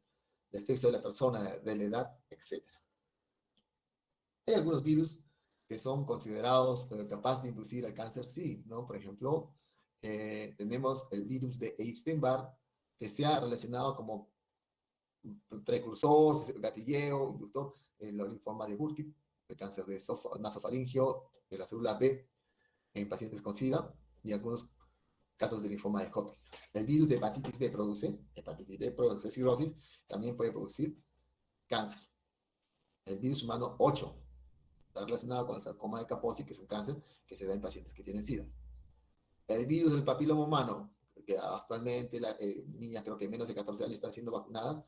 sexo de la persona, de la edad, etc. Hay algunos virus que son considerados capaces de inducir al cáncer, sí, ¿no? Por ejemplo, tenemos el virus de Epstein-Barr, que se ha relacionado como precursor, gatilleo, inductor, el linfoma de Burkitt, el cáncer de nasofaringio, de la célula B en pacientes con SIDA y algunos casos de linfoma de Hodgkin. El virus de hepatitis B produce cirrosis, también puede producir cáncer. El virus humano 8 está relacionado con el sarcoma de Kaposi, que es un cáncer que se da en pacientes que tienen SIDA. El virus del papiloma humano, que actualmente niñas creo que menos de 14 años están siendo vacunadas.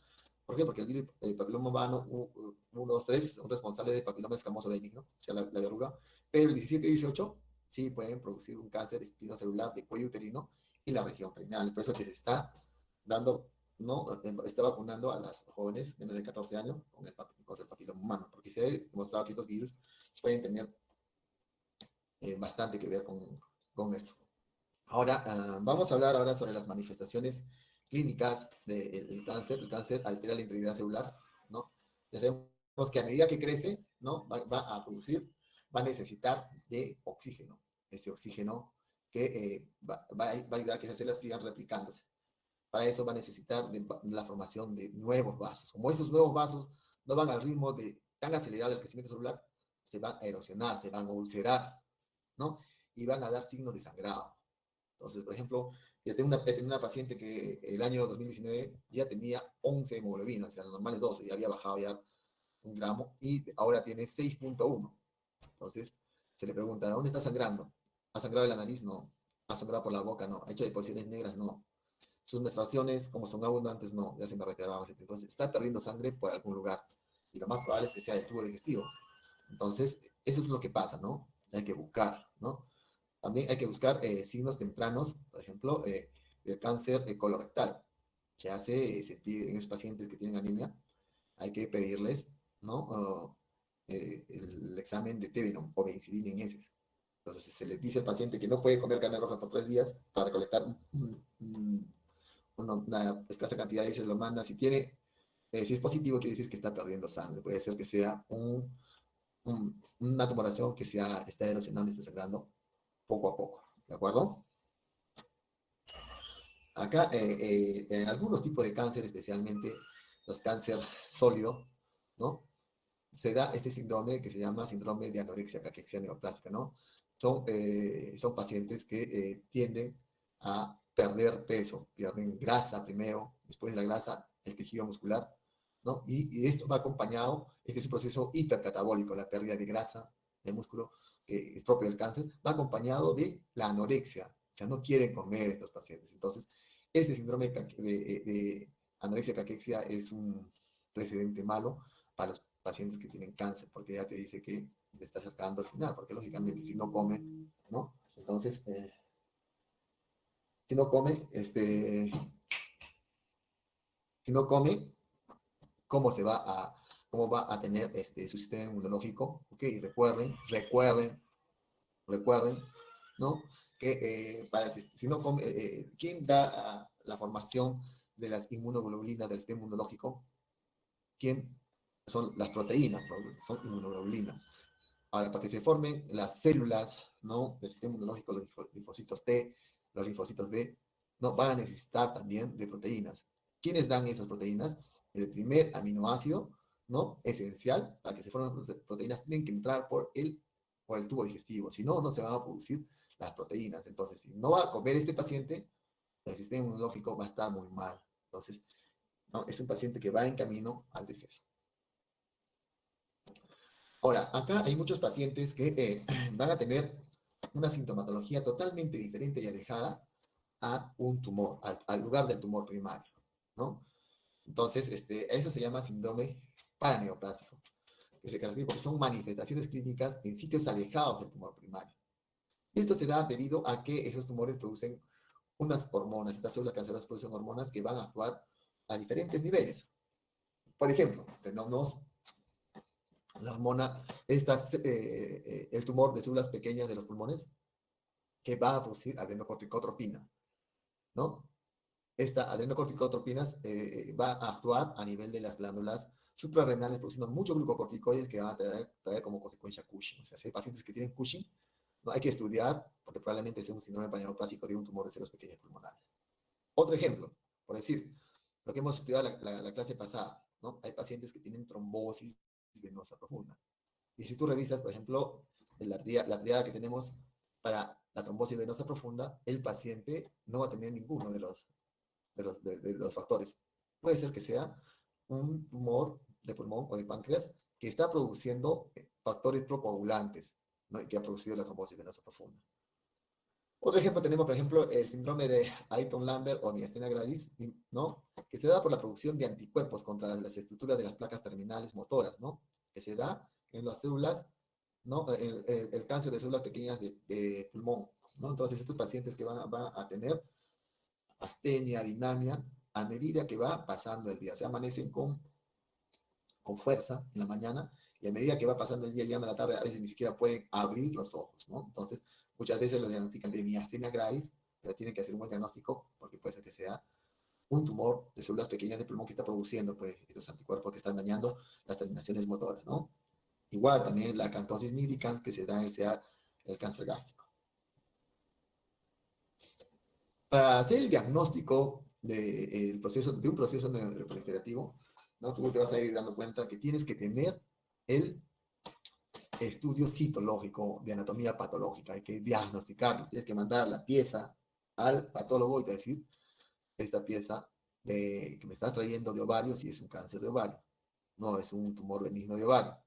¿Por qué? Porque el papiloma humano 1, 2, 3 son responsables del papiloma escamoso benigno, o sea, la verruga, pero el 17 y 18 sí pueden producir un cáncer espinocelular de cuello uterino y la región perineal. Por eso que se está dando, ¿no? Está vacunando a las jóvenes menos de 14 años con el papiloma humano, porque se ha demostrado que estos virus pueden tener bastante que ver con esto. Ahora, vamos a hablar ahora sobre las manifestaciones clínicas del cáncer. El cáncer altera la integridad celular, ¿no? Ya sabemos que a medida que crece, ¿no?, va a producir, va a necesitar de oxígeno. Ese oxígeno que va a ayudar a que esas células sigan replicándose. Para eso va a necesitar de la formación de nuevos vasos. Como esos nuevos vasos no van al ritmo tan acelerado del crecimiento celular, se van a erosionar, se van a ulcerar, ¿no? Y van a dar signos de sangrado. Entonces, por ejemplo, yo tengo una paciente que el año 2019 ya tenía 11 hemoglobina, o sea, lo normal es 12, ya había bajado ya 1 gramo y ahora tiene 6.1. Entonces, se le pregunta, ¿dónde está sangrando? ¿Ha sangrado de la nariz? No. ¿Ha sangrado por la boca? No. ¿Ha hecho deposiciones negras? No. Sus menstruaciones, como son abundantes, no. Ya se me retiraba. Entonces, está perdiendo sangre por algún lugar. Y lo más probable es que sea el tubo digestivo. Entonces, eso es lo que pasa, ¿no? Hay que buscar, ¿no? También hay que buscar signos tempranos, por ejemplo, del cáncer colorectal. Se pide en esos pacientes que tienen anemia, hay que pedirles, ¿no?, el examen de Tevenon o benzidina en heces. Entonces se le dice al paciente que no puede comer carne roja por 3 días para recolectar una escasa cantidad de heces, lo manda. Si es positivo, quiere decir que está perdiendo sangre. Puede ser que sea una tumoración que está erosionando y está sangrando poco a poco, ¿de acuerdo? Acá, en algunos tipos de cáncer, especialmente los cáncer sólido, ¿no?, se da este síndrome que se llama síndrome de anorexia caquexia neoplástica, ¿no? Son pacientes que tienden a perder peso, pierden grasa primero, después de la grasa, el tejido muscular, ¿no? Y esto va acompañado, este es un proceso hipercatabólico, la pérdida de grasa, de músculo, que es propio del cáncer, va acompañado de la anorexia. O sea, no quieren comer estos pacientes. Entonces, este síndrome de anorexia caquexia es un precedente malo para los pacientes que tienen cáncer, porque ya te dice que te está acercando al final, porque lógicamente si no come, ¿no? Entonces, si no come, si no come, ¿cómo se va a, cómo va a tener su sistema inmunológico? Ok, recuerden, ¿no? Que si no come, ¿quién da la formación de las inmunoglobulinas del sistema inmunológico? ¿Quién? Son las proteínas, ¿no? Son inmunoglobulinas. Ahora, para que se formen las células, ¿no? Del sistema inmunológico, los linfocitos T, los linfocitos B, ¿no? Van a necesitar también de proteínas. ¿Quiénes dan esas proteínas? El primer aminoácido, ¿no? Esencial para que se formen proteínas, tienen que entrar por el tubo digestivo. Si no, no se van a producir las proteínas. Entonces, si no va a comer este paciente, el sistema inmunológico va a estar muy mal. Entonces, ¿no? Es un paciente que va en camino al deceso. Ahora, acá hay muchos pacientes que van a tener una sintomatología totalmente diferente y alejada a un tumor, al lugar del tumor primario, ¿no? Entonces, eso se llama síndrome paraneoplásico, que se caracteriza porque son manifestaciones clínicas en sitios alejados del tumor primario. Esto se da debido a que esos tumores producen unas hormonas, estas células cancerosas producen hormonas que van a actuar a diferentes niveles. Por ejemplo, tenemos la hormona, el tumor de células pequeñas de los pulmones, que va a producir adenocorticotropina, ¿no? Esta adenocorticotropina va a actuar a nivel de las glándulas suprarrenales, produciendo muchos glucocorticoides que van a traer como consecuencia Cushing. O sea, si hay pacientes que tienen Cushing, no hay que estudiar, porque probablemente sea un síndrome paraneoplásico de un tumor de células pequeñas pulmonares. Otro ejemplo, por decir, lo que hemos estudiado la clase pasada, ¿no? Hay pacientes que tienen trombosis venosa profunda. Y si tú revisas, por ejemplo, la triada que tenemos para la trombosis venosa profunda, el paciente no va a tener ninguno de los factores. Puede ser que sea un tumor de pulmón o de páncreas que está produciendo factores procoagulantes, ¿no? Y que ha producido la trombosis venosa profunda. Otro ejemplo tenemos, por ejemplo, el síndrome de Ayton-Lambert o miastenia gravis, ¿no? Que se da por la producción de anticuerpos contra las estructuras de las placas terminales motoras, ¿no? Que se da en las células, ¿no? El cáncer de células pequeñas de pulmón, ¿no? Entonces, estos pacientes que van a tener astenia, dinamia, a medida que va pasando el día. Se amanecen con fuerza en la mañana y a medida que va pasando el día, llegando a la tarde, a veces ni siquiera pueden abrir los ojos, ¿no? Entonces, muchas veces los diagnostican de miastenia gravis, pero tienen que hacer un buen diagnóstico porque puede ser que sea un tumor de células pequeñas de pulmón que está produciendo pues, estos anticuerpos que están dañando las terminaciones motoras, ¿no? Igual también la acantosis nigricans que se da en el cáncer gástrico. Para hacer el diagnóstico de un proceso neuroproliferativo, ¿no? Tú te vas a ir dando cuenta que tienes que tener el estudio citológico de anatomía patológica, hay que diagnosticarlo, tienes que mandar la pieza al patólogo y te decir, esta pieza que me estás trayendo de ovario, si es un cáncer de ovario, no es un tumor benigno de ovario.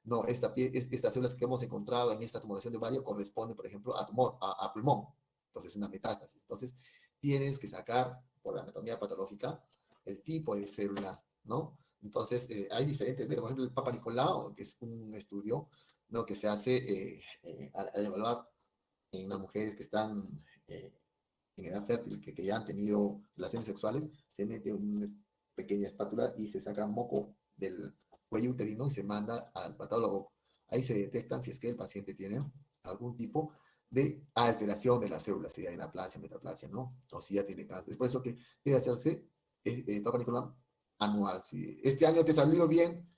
No, estas células que hemos encontrado en esta tumoración de ovario corresponden, por ejemplo, a pulmón. Entonces, es una metástasis. Entonces, tienes que sacar por la anatomía patológica el tipo de célula, ¿no? Entonces, hay diferentes, por ejemplo, el Papa Nicolau, que es un estudio, ¿no? Que se hace al evaluar en las mujeres que están en edad fértil, que ya han tenido relaciones sexuales, se mete una pequeña espátula y se saca moco del cuello uterino y se manda al patólogo. Ahí se detectan si es que el paciente tiene algún tipo de alteración de las células, si hay anaplasia, metaplasia, ¿no? O si ya tiene cáncer. Es por eso que debe hacerse Papa Nicolau anual. Si este año te salió bien,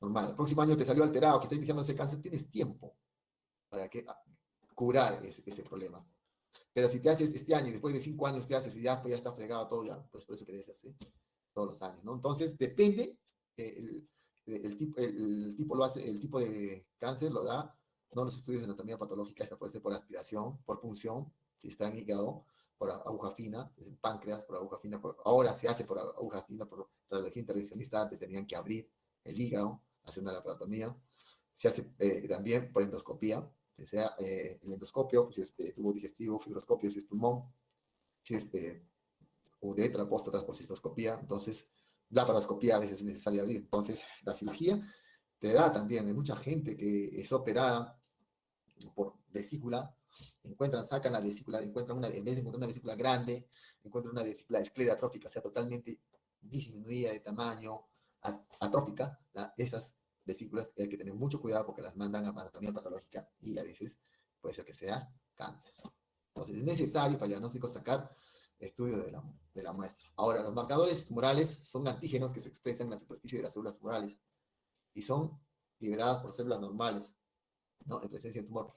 normal. El próximo año te salió alterado, que está iniciando ese cáncer, tienes tiempo para curar ese problema. Pero si te haces este año y después de 5 años te haces y ya, pues ya está fregado todo, ya, pues por eso que debes hacer todos los años, ¿no? Entonces, depende, el tipo de cáncer lo da, no los estudios de anatomía patológica, esta puede ser por aspiración, por punción, si está en hígado, por aguja fina, en páncreas, por aguja fina, ahora se hace por aguja fina, por radiología intervencionista, antes tenían que abrir el hígado, hacer una laparotomía, se hace también por endoscopía, sea el endoscopio, si es tubo digestivo, fibroscopio, si es pulmón, si es uretra, próstata por cistoscopía. Entonces, la laparoscopía a veces es necesaria abrir. Entonces, la cirugía te da también, hay mucha gente que es operada por vesícula, sacan la vesícula, encuentran en vez de encontrar una vesícula grande, encuentran una vesícula esclerotrófica, o sea, totalmente disminuida de tamaño, atrófica. Esas vesículas hay que tener mucho cuidado porque las mandan a anatomía patológica y a veces puede ser que sea cáncer. Entonces es necesario para el diagnóstico sacar estudio de la muestra. Ahora, los marcadores tumorales son antígenos que se expresan en la superficie de las células tumorales y son liberadas por células normales, ¿no? En presencia de tumor.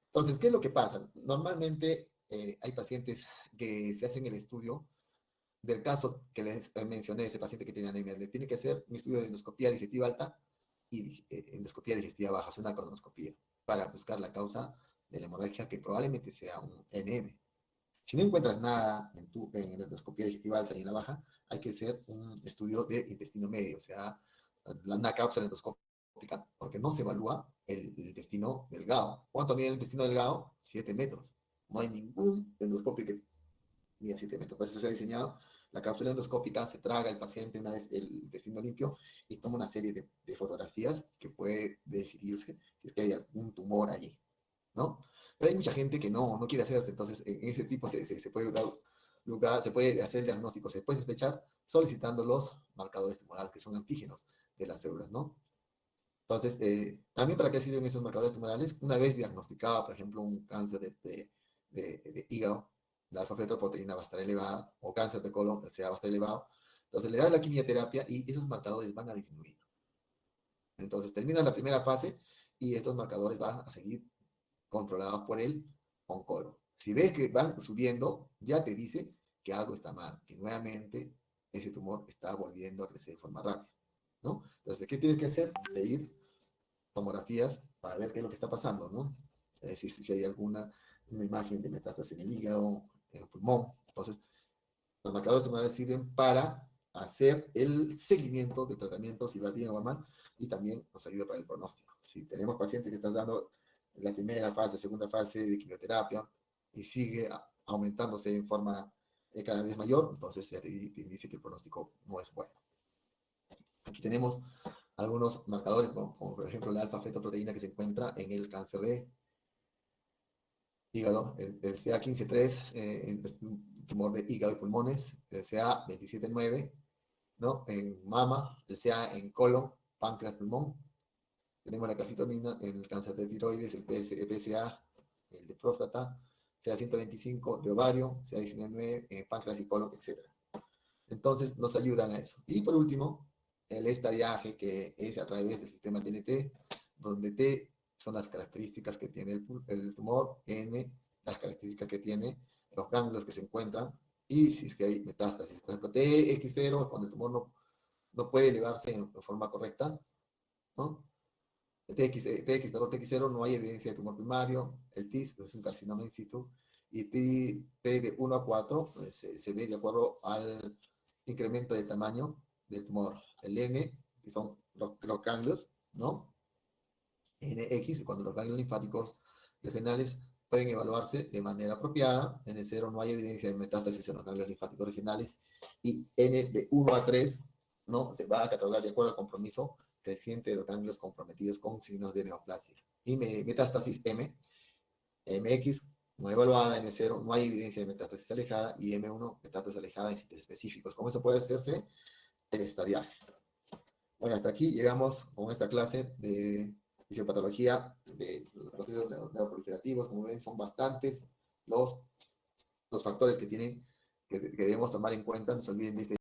Entonces, ¿qué es lo que pasa? Normalmente hay pacientes que se hacen el estudio del caso que les mencioné, ese paciente que tiene anemia. Le tiene que hacer un estudio de endoscopía digestiva alta y endoscopía digestiva baja, es una colonoscopía, para buscar la causa de la hemorragia, que probablemente sea un NM. Si no encuentras nada en la endoscopía digestiva alta y en la baja, hay que hacer un estudio de intestino medio, o sea, una cápsula endoscópica, porque no se evalúa el intestino delgado. ¿Cuánto mide el intestino delgado? 7 metros. No hay ningún endoscopio que mida 7 metros. Por eso se ha diseñado la cápsula endoscópica, se traga el paciente una vez el intestino limpio y toma una serie de fotografías que puede decidirse si es que hay algún tumor allí, ¿no? Pero hay mucha gente que no quiere hacerse, entonces en ese tipo se puede dar lugar, se puede hacer el diagnóstico, se puede sospechar solicitando los marcadores tumorales, que son antígenos de las células, ¿no? Entonces, también para qué sirven esos marcadores tumorales, una vez diagnosticado, por ejemplo, un cáncer de hígado, la alfa-fetoproteína va a estar elevada, o cáncer de colon, el CA va a estar elevado, entonces le das la quimioterapia y esos marcadores van a disminuir. Entonces termina la primera fase y estos marcadores van a seguir controlados por el oncólogo. Si ves que van subiendo, ya te dice que algo está mal, que nuevamente ese tumor está volviendo a crecer de forma rápida, ¿no? Entonces, ¿qué tienes que hacer? Pedir tomografías para ver qué es lo que está pasando, ¿no? Si hay alguna una imagen de metástasis en el hígado, en el pulmón. Entonces, los marcadores tumorales sirven para hacer el seguimiento de tratamiento, si va bien o va mal, y también nos ayuda para el pronóstico. Si tenemos pacientes que están dando la primera fase, segunda fase de quimioterapia y sigue aumentándose en forma cada vez mayor, entonces ya te dice que el pronóstico no es bueno. Aquí tenemos algunos marcadores, como por ejemplo la alfa-fetoproteína que se encuentra en el cáncer de hígado, el CA15-3 en tumor de hígado y pulmones, el CA27-9, ¿no? En mama, el CA en colon, páncreas, pulmón. Tenemos la calcitonina en el cáncer de tiroides, el PSA, el de próstata, CA125 de ovario, CA19 en páncreas y colon, etc. Entonces nos ayudan a eso. Y por último, el estadiaje, que es a través del sistema TNT, donde T son las características que tiene el tumor, N las características que tiene los ganglios que se encuentran, y si es que hay metástasis. Por ejemplo, TX0 cuando el tumor no puede elevarse en forma correcta, ¿no? TX0 no hay evidencia de tumor primario, el TIS es un carcinoma in situ, y T de 1 a 4 pues, se ve de acuerdo al incremento de tamaño del tumor. El N, que son los ganglios, ¿no? NX, cuando los ganglios linfáticos regionales pueden evaluarse de manera apropiada. N0 no hay evidencia de metástasis en los ganglios linfáticos regionales. Y N de 1 a 3, ¿no? Se va a catalogar de acuerdo al compromiso creciente de los ganglios comprometidos con signos de neoplasia. Y metástasis M, MX no evaluada, N0 no hay evidencia de metástasis alejada y M1 metástasis alejada en sitios específicos. ¿Cómo eso puede hacerse? El estadiaje. Bueno, hasta aquí llegamos con esta clase de fisiopatología de los procesos neoproliferativos. Como ven, son bastantes los factores que debemos tomar en cuenta. No se olviden de este